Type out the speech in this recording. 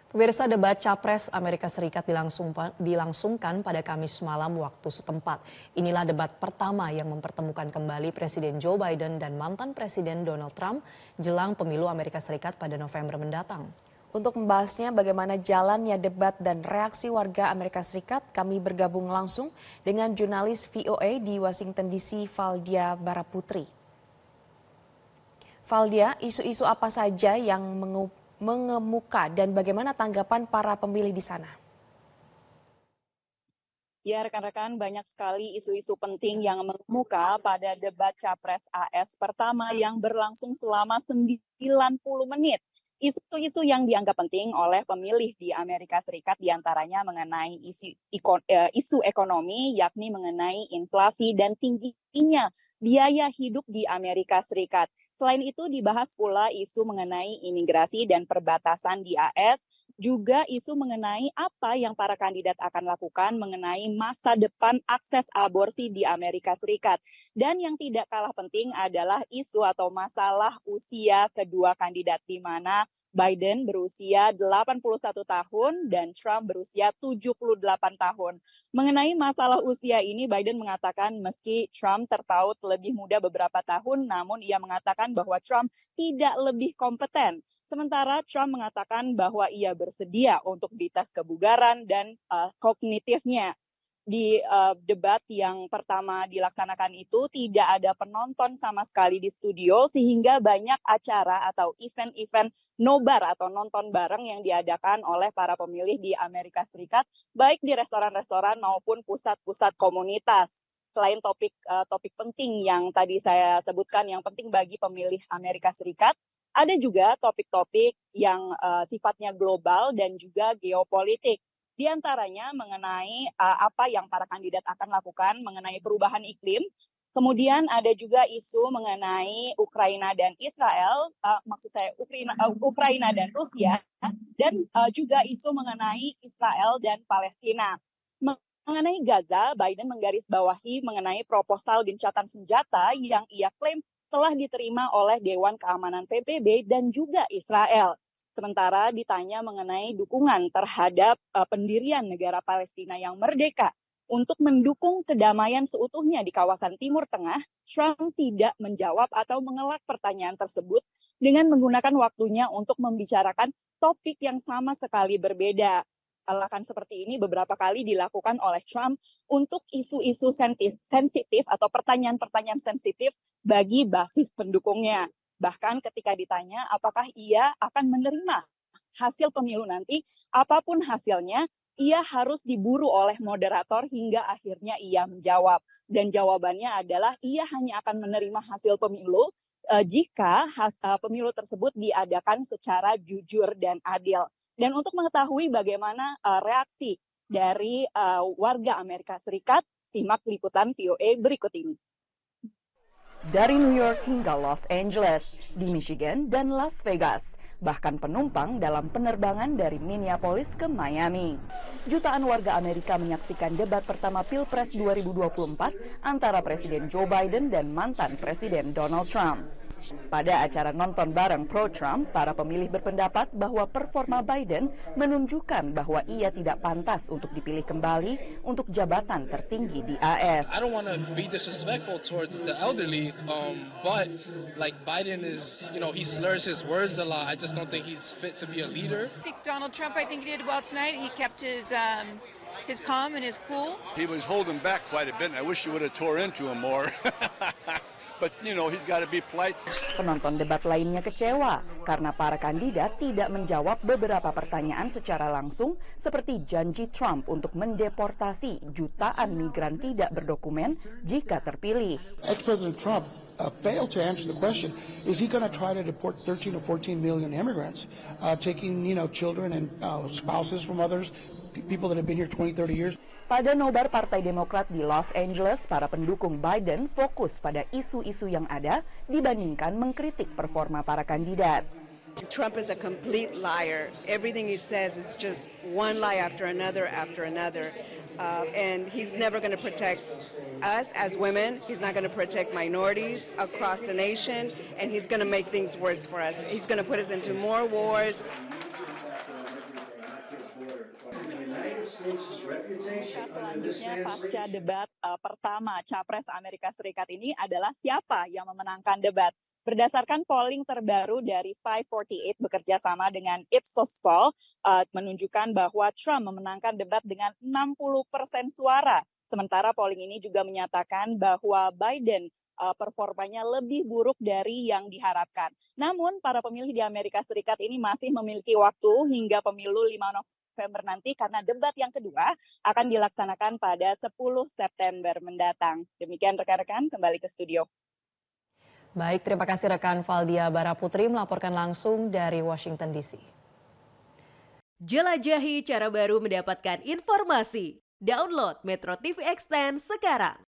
Pemirsa, debat Capres Amerika Serikat dilangsungkan pada Kamis malam waktu setempat. Inilah debat pertama yang mempertemukan kembali Presiden Joe Biden dan mantan Presiden Donald Trump jelang pemilu Amerika Serikat pada November mendatang. Untuk membahasnya bagaimana jalannya debat dan reaksi warga Amerika Serikat, kami bergabung langsung dengan jurnalis VOA di Washington DC, Valdia Baraputri. Valdia, isu-isu apa saja yang mengemuka dan bagaimana tanggapan para pemilih di sana? Ya, rekan-rekan, banyak sekali isu-isu penting yang mengemuka pada debat Capres AS pertama yang berlangsung selama 90 menit. Isu-isu yang dianggap penting oleh pemilih di Amerika Serikat diantaranya mengenai isu ekonomi, yakni mengenai inflasi dan tingginya biaya hidup di Amerika Serikat. Selain itu dibahas pula isu mengenai imigrasi dan perbatasan di AS, juga isu mengenai apa yang para kandidat akan lakukan mengenai masa depan akses aborsi di Amerika Serikat. Dan yang tidak kalah penting adalah isu atau masalah usia kedua kandidat, di mana Biden berusia 81 tahun dan Trump berusia 78 tahun. Mengenai masalah usia ini, Biden mengatakan meski Trump terpaut lebih muda beberapa tahun, namun ia mengatakan bahwa Trump tidak lebih kompeten. Sementara Trump mengatakan bahwa ia bersedia untuk dites kebugaran dan kognitifnya. Di debat yang pertama dilaksanakan itu tidak ada penonton sama sekali di studio, sehingga banyak acara atau event-event nobar atau nonton bareng yang diadakan oleh para pemilih di Amerika Serikat, baik di restoran-restoran maupun pusat-pusat komunitas. Selain topik penting yang tadi saya sebutkan, yang penting bagi pemilih Amerika Serikat, ada juga topik-topik yang sifatnya global dan juga geopolitik. Di antaranya mengenai apa yang para kandidat akan lakukan mengenai perubahan iklim. Kemudian ada juga isu mengenai Ukraina dan Israel, Ukraina dan Rusia, dan juga isu mengenai Israel dan Palestina. Mengenai Gaza, Biden menggarisbawahi mengenai proposal gencatan senjata yang ia klaim telah diterima oleh Dewan Keamanan PBB dan juga Israel. Sementara ditanya mengenai dukungan terhadap pendirian negara Palestina yang merdeka untuk mendukung kedamaian seutuhnya di kawasan Timur Tengah, Trump tidak menjawab atau mengelak pertanyaan tersebut dengan menggunakan waktunya untuk membicarakan topik yang sama sekali berbeda. Alasan seperti ini beberapa kali dilakukan oleh Trump untuk isu-isu sensitif atau pertanyaan-pertanyaan sensitif bagi basis pendukungnya. Bahkan ketika ditanya apakah ia akan menerima hasil pemilu nanti, apapun hasilnya, ia harus diburu oleh moderator hingga akhirnya ia menjawab. Dan jawabannya adalah ia hanya akan menerima hasil pemilu jika pemilu tersebut diadakan secara jujur dan adil. Dan untuk mengetahui bagaimana reaksi dari warga Amerika Serikat, simak liputan VOA berikut ini. Dari New York hingga Los Angeles, di Michigan dan Las Vegas, bahkan penumpang dalam penerbangan dari Minneapolis ke Miami. Jutaan warga Amerika menyaksikan debat pertama Pilpres 2024 antara Presiden Joe Biden dan mantan Presiden Donald Trump. Pada acara nonton bareng pro-Trump, para pemilih berpendapat bahwa performa Biden menunjukkan bahwa ia tidak pantas untuk dipilih kembali untuk jabatan tertinggi di AS. I don't want to be disrespectful towards the elderly, but like Biden is, he slurs his words a lot. I just don't think he's fit to be a leader. I think Donald Trump, he did well tonight. He kept his calm and his cool. He was holding back quite a bit, and I wish he would have tore into him more. But he's got to be polite. Penonton debat lainnya kecewa karena para kandidat tidak menjawab beberapa pertanyaan secara langsung, seperti janji Trump untuk mendeportasi jutaan migran tidak berdokumen jika terpilih. Ex-President Trump failed to answer the question, is he going to try to deport 13 or 14 million immigrants, taking children and spouses from others, people that have been here 20, 30 years? Pada nobar Partai Demokrat di Los Angeles, para pendukung Biden fokus pada isu-isu yang ada dibandingkan mengkritik performa para kandidat. Trump is a complete liar. Everything he says is just one lie after another, and he's never going to protect us as women. He's not going to protect minorities across the nation, and he's going to make things worse for us. He's going to put us into more wars. Selanjutnya pasca debat pertama Capres Amerika Serikat ini adalah siapa yang memenangkan debat. Berdasarkan polling terbaru dari 548 bekerja sama dengan Ipsos Poll menunjukkan bahwa Trump memenangkan debat dengan 60% suara. Sementara polling ini juga menyatakan bahwa Biden performanya lebih buruk dari yang diharapkan. Namun para pemilih di Amerika Serikat ini masih memiliki waktu hingga pemilu 5 November nanti karena debat yang kedua akan dilaksanakan pada 10 September mendatang. Demikian rekan-rekan, kembali ke studio. Baik, terima kasih rekan Valdia Baraputri melaporkan langsung dari Washington DC. Jelajahi cara baru mendapatkan informasi. Download Metro TV Extend sekarang.